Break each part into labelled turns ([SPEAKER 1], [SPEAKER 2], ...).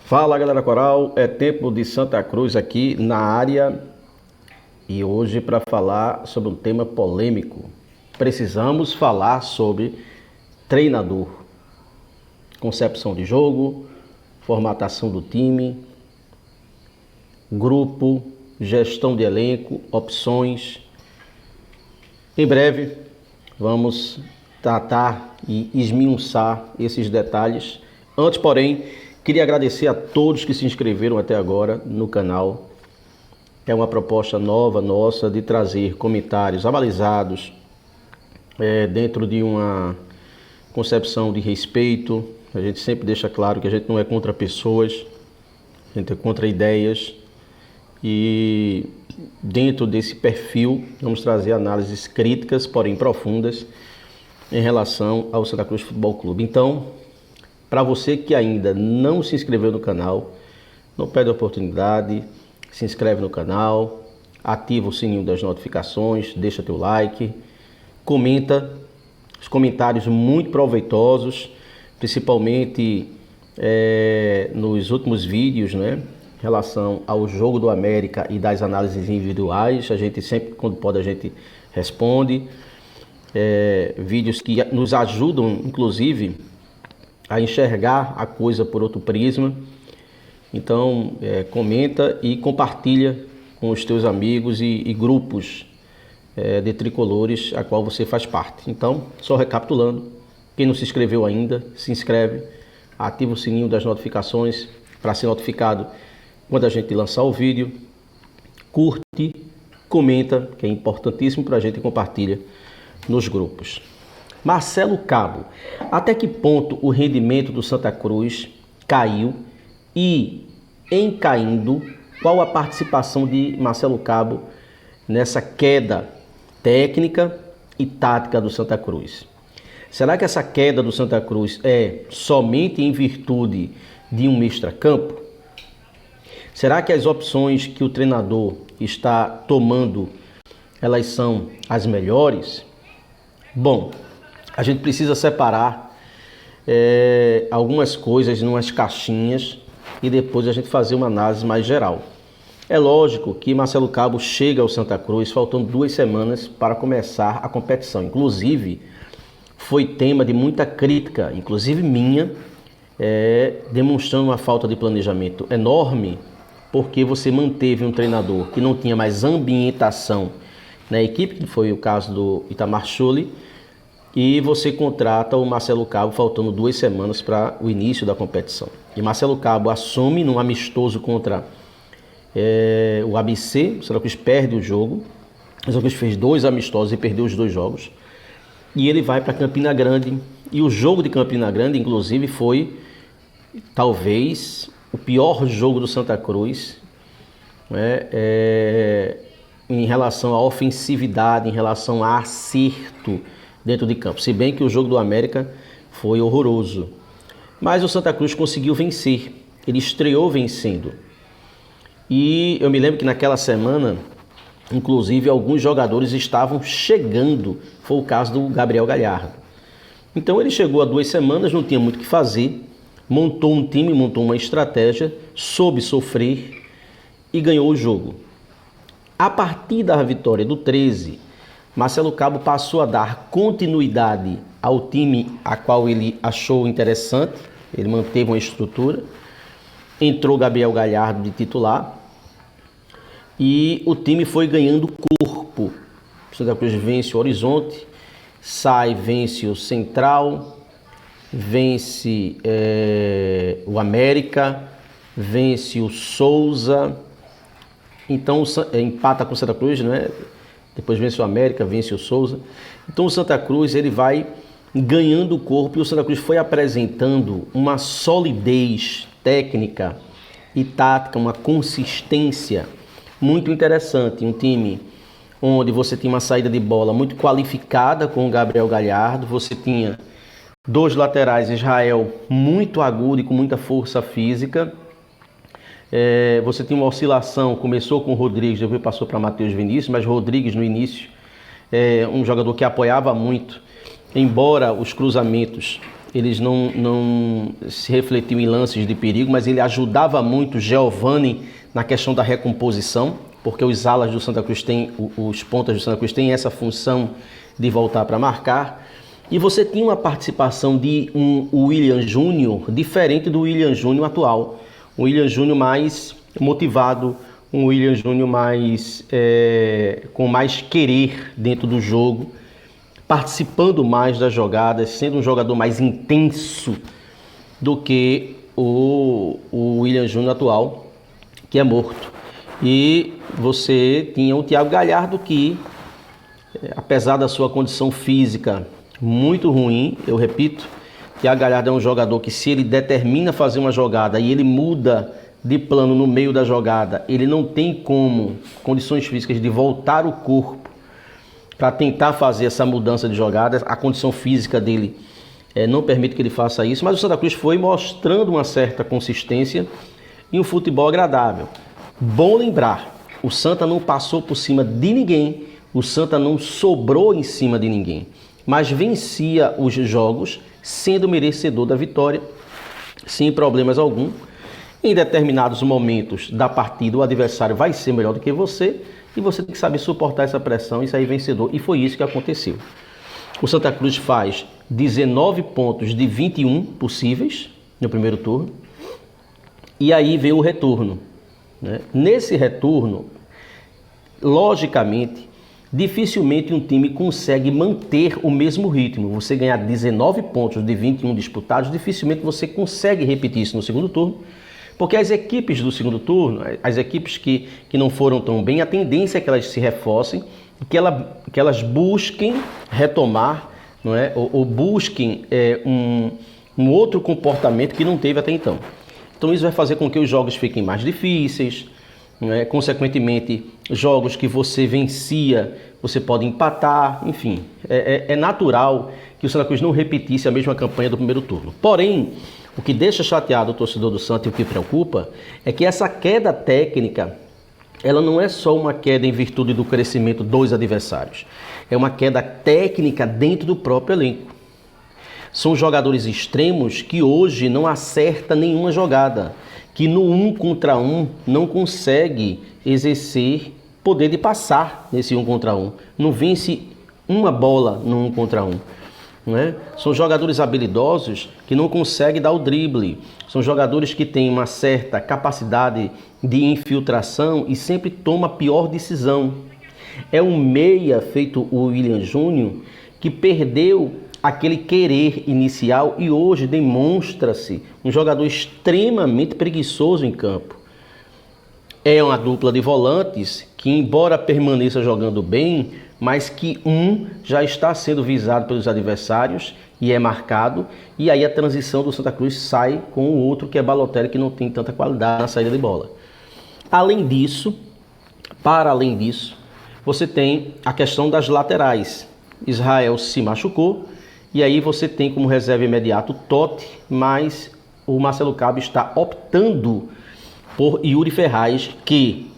[SPEAKER 1] Fala galera coral, é tempo de Santa Cruz aqui na área e hoje para falar sobre um tema polêmico. Precisamos falar sobre treinador, concepção de jogo, formatação do time, grupo, gestão de elenco, opções. Em breve vamos tratar e esmiuçar esses detalhes. Antes, porém, queria agradecer a todos que se inscreveram até agora no canal. É uma proposta nova nossa de trazer comentários avalizados dentro de uma concepção de respeito. A gente sempre deixa claro que a gente não é contra pessoas, a gente é contra ideias. E dentro desse perfil vamos trazer análises críticas, porém profundas, em relação ao Santa Cruz Futebol Clube. Então, para você que ainda não se inscreveu no canal, não perde a oportunidade, se inscreve no canal, ativa o sininho das notificações, deixa teu like, comenta, os comentários muito proveitosos, principalmente nos últimos vídeos, né, em relação ao jogo do América e das análises individuais. A gente sempre, quando pode, a gente responde. Vídeos que nos ajudam, inclusive, a enxergar a coisa por outro prisma. Então, comenta e compartilha com os teus amigos e grupos de tricolores a qual você faz parte. Então, só recapitulando, quem não se inscreveu ainda, se inscreve, ativa o sininho das notificações para ser notificado quando a gente lançar o vídeo, curte, comenta, que é importantíssimo para a gente, e compartilha nos grupos. Marcelo Cabo, até que ponto o rendimento do Santa Cruz caiu e, em caindo, qual a participação de Marcelo Cabo nessa queda técnica e tática do Santa Cruz? Será que essa queda do Santa Cruz é somente em virtude de um extracampo? Será que as opções que o treinador está tomando, elas são as melhores? Bom, a gente precisa separar algumas coisas em umas caixinhas e depois a gente fazer uma análise mais geral. É lógico que Marcelo Cabo chega ao Santa Cruz faltando 2 semanas para começar a competição. Inclusive, foi tema de muita crítica, inclusive minha, demonstrando uma falta de planejamento enorme, porque você manteve um treinador que não tinha mais ambientação na equipe, que foi o caso do Itamar Schulli, e você contrata o Marcelo Cabo faltando 2 semanas para o início da competição. E Marcelo Cabo assume num amistoso contra o ABC, o Santa Cruz perde o jogo, o Santa Cruz fez 2 amistosos e perdeu os 2 jogos, e ele vai para Campina Grande, e o jogo de Campina Grande, inclusive, foi talvez o pior jogo do Santa Cruz, em relação à ofensividade, em relação a acerto dentro de campo. Se bem que o jogo do América foi horroroso. Mas o Santa Cruz conseguiu vencer. Ele estreou vencendo. E eu me lembro que naquela semana, inclusive, alguns jogadores estavam chegando. Foi o caso do Gabriel Galhardo. Então ele chegou há 2 semanas, não tinha muito o que fazer. Montou um time, montou uma estratégia, soube sofrer e ganhou o jogo. A partir da vitória do 13, Marcelo Cabo passou a dar continuidade ao time a qual ele achou interessante. Ele manteve uma estrutura. Entrou Gabriel Galhardo de titular. E o time foi ganhando corpo. O Santa Cruz vence o Horizonte, vence o Central, vence o América, vence o Souza. Então empata com o Santa Cruz, né? Depois vence o América, vence o Souza. Então o Santa Cruz ele vai ganhando corpo e o Santa Cruz foi apresentando uma solidez técnica e tática, uma consistência muito interessante. Um time onde você tinha uma saída de bola muito qualificada com o Gabriel Galhardo, você tinha 2 laterais, Israel muito agudo e com muita força física. Você tinha uma oscilação, começou com o Rodrigues, depois passou para Matheus Vinícius, mas Rodrigues no início um jogador que apoiava muito, embora os cruzamentos eles não se refletiam em lances de perigo, mas ele ajudava muito Giovani na questão da recomposição, porque os alas do Santa Cruz têm, os pontas do Santa Cruz têm essa função de voltar para marcar. E você tinha uma participação de um William Júnior diferente do William Júnior atual. Um William Júnior mais motivado, um William Júnior mais, com mais querer dentro do jogo, participando mais das jogadas, sendo um jogador mais intenso do que o William Júnior atual, que é morto. E você tinha o Thiago Galhardo que, apesar da sua condição física muito ruim, eu repito, Thiago Galhardo é um jogador que, se ele determina fazer uma jogada e ele muda de plano no meio da jogada, ele não tem condições físicas de voltar o corpo para tentar fazer essa mudança de jogada. A condição física dele não permite que ele faça isso, mas o Santa Cruz foi mostrando uma certa consistência e um futebol agradável. Bom lembrar, o Santa não passou por cima de ninguém, o Santa não sobrou em cima de ninguém, mas vencia os jogos sendo merecedor da vitória, sem problemas algum. Em determinados momentos da partida, o adversário vai ser melhor do que você e você tem que saber suportar essa pressão e sair vencedor. E foi isso que aconteceu. O Santa Cruz faz 19 pontos de 21 possíveis no primeiro turno. E aí veio o retorno, né? Nesse retorno, logicamente, dificilmente um time consegue manter o mesmo ritmo. Você ganhar 19 pontos de 21 disputados, dificilmente você consegue repetir isso no segundo turno, porque as equipes do segundo turno, as equipes que não foram tão bem, a tendência é que elas se reforcem, que elas busquem retomar, não é? ou busquem um outro comportamento que não teve até então. Então isso vai fazer com que os jogos fiquem mais difíceis, não é? Consequentemente, jogos que você vencia, você pode empatar, enfim. É natural que o Santa Cruz não repetisse a mesma campanha do primeiro turno. Porém, o que deixa chateado o torcedor do Santa e o que preocupa é que essa queda técnica, ela não é só uma queda em virtude do crescimento dos adversários. É uma queda técnica dentro do próprio elenco. São jogadores extremos que hoje não acertam nenhuma jogada, que no 1 contra 1 não consegue exercer poder de passar nesse 1 contra 1. Não vence uma bola no 1 contra 1. Né? São jogadores habilidosos que não conseguem dar o drible. São jogadores que têm uma certa capacidade de infiltração e sempre toma a pior decisão. É um meia feito o William Júnior que perdeu aquele querer inicial e hoje demonstra-se um jogador extremamente preguiçoso em campo. É uma dupla de volantes que, embora permaneça jogando bem, mas que um já está sendo visado pelos adversários e é marcado, e aí a transição do Santa Cruz sai com o outro, que é Balotelli, que não tem tanta qualidade na saída de bola. Além disso, para além disso, você tem a questão das laterais. Israel se machucou, e aí você tem como reserva imediato o Totti, mas o Marcelo Cabo está optando por Yuri Ferraz, que,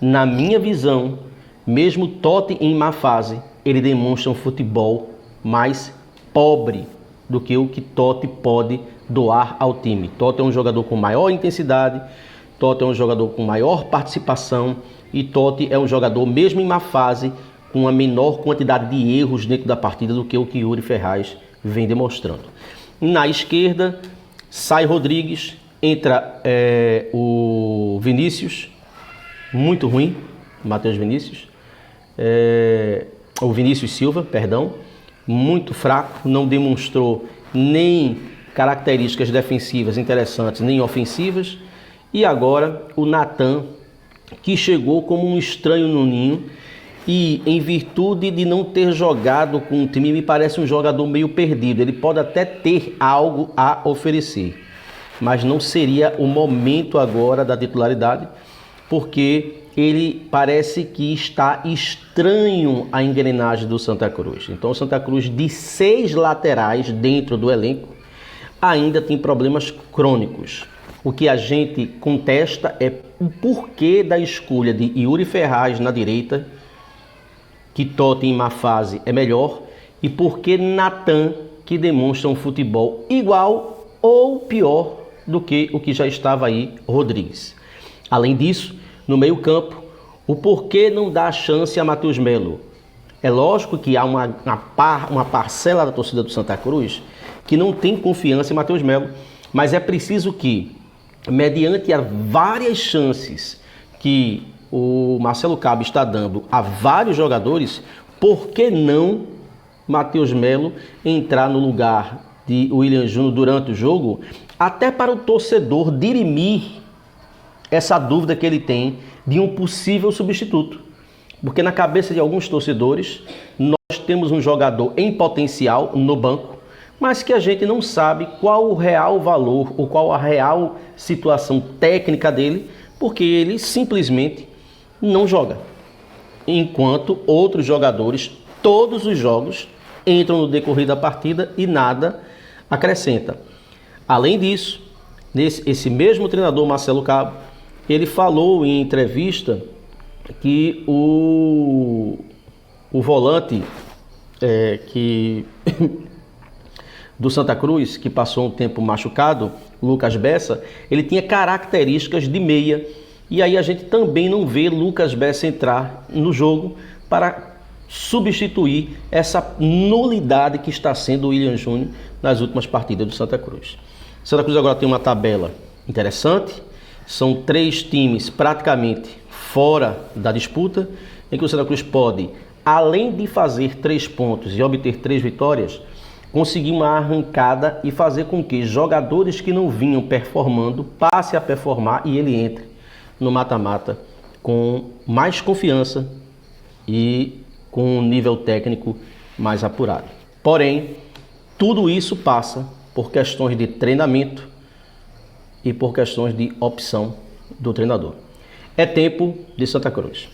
[SPEAKER 1] na minha visão, mesmo Totti em má fase, ele demonstra um futebol mais pobre do que o que Totti pode doar ao time. Totti é um jogador com maior intensidade, Totti é um jogador com maior participação e Totti é um jogador, mesmo em má fase, com uma menor quantidade de erros dentro da partida do que o que Yuri Ferraz vem demonstrando. Na esquerda, sai Rodrigues, entra o Vinícius, muito ruim, Matheus Vinícius, o Vinícius Silva, perdão, muito fraco, não demonstrou nem características defensivas interessantes, nem ofensivas. E agora o Natan, que chegou como um estranho no ninho e, em virtude de não ter jogado com o time, me parece um jogador meio perdido. Ele pode até ter algo a oferecer, mas não seria o momento agora da titularidade, porque ele parece que está estranho à engrenagem do Santa Cruz. Então o Santa Cruz, de 6 laterais dentro do elenco, ainda tem problemas crônicos. O que a gente contesta é o porquê da escolha de Yuri Ferraz na direita, que Totti em má fase é melhor, e porque Natan, que demonstram um futebol igual ou pior do que o que já estava aí Rodrigues. Além disso, no meio-campo, o porquê não dá chance a Matheus Melo? É lógico que há uma parcela da torcida do Santa Cruz que não tem confiança em Matheus Melo, mas é preciso que, mediante as várias chances que o Marcelo Cabo está dando a vários jogadores, por que não Matheus Melo entrar no lugar de William Júnior durante o jogo, até para o torcedor dirimir essa dúvida que ele tem de um possível substituto. Porque na cabeça de alguns torcedores, nós temos um jogador em potencial no banco, mas que a gente não sabe qual o real valor ou qual a real situação técnica dele, porque ele simplesmente não joga. Enquanto outros jogadores, todos os jogos, entram no decorrer da partida e nada acrescenta. Além disso, esse mesmo treinador, Marcelo Cabo, ele falou em entrevista que o volante do Santa Cruz, que passou um tempo machucado, Lucas Bessa, ele tinha características de meia. E aí a gente também não vê Lucas Bessa entrar no jogo para substituir essa nulidade que está sendo o William Júnior nas últimas partidas do Santa Cruz. O Santa Cruz agora tem uma tabela interessante. São 3 times praticamente fora da disputa, em que o Santa Cruz pode, além de fazer 3 pontos e obter 3 vitórias, conseguir uma arrancada e fazer com que jogadores que não vinham performando passem a performar e ele entre no mata-mata com mais confiança e com um nível técnico mais apurado. Porém, tudo isso passa por questões de treinamento e por questões de opção do treinador. É tempo de Santa Cruz.